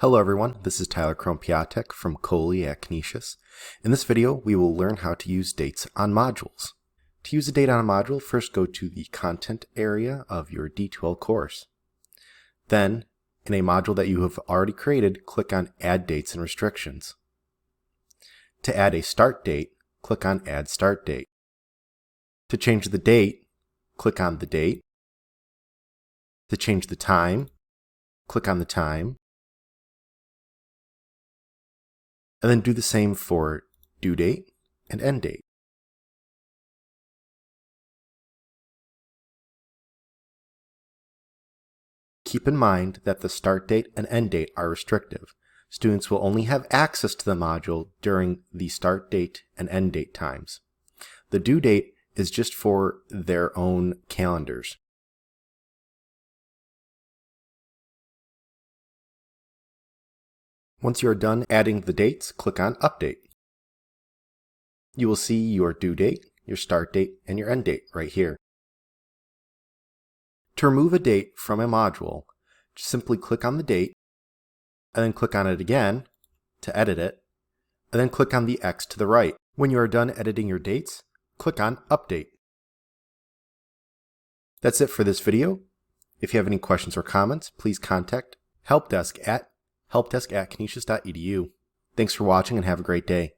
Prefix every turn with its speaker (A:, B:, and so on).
A: Hello everyone, this is Tyler Krompiatek from Coley at Canisius. In this video, we will learn how to use dates on modules. To use a date on a module, first go to the content area of your D2L course. Then, in a module that you have already created, click on Add Dates and Restrictions. To add a start date, click on Add Start Date. To change the date, click on the date. To change the time, click on the time. And then do the same for due date and end date. Keep in mind that the start date and end date are restrictive. Students will only have access to the module during the start date and end date times. The due date is just for their own calendars. Once you are done adding the dates, click on Update. You will see your due date, your start date, and your end date right here. To remove a date from a module, just simply click on the date, and then click on it again to edit it, and then click on the X to the right. When you are done editing your dates, click on Update. That's it for this video. If you have any questions or comments, please contact helpdesk@canisius.edu. Thanks for watching and have a great day.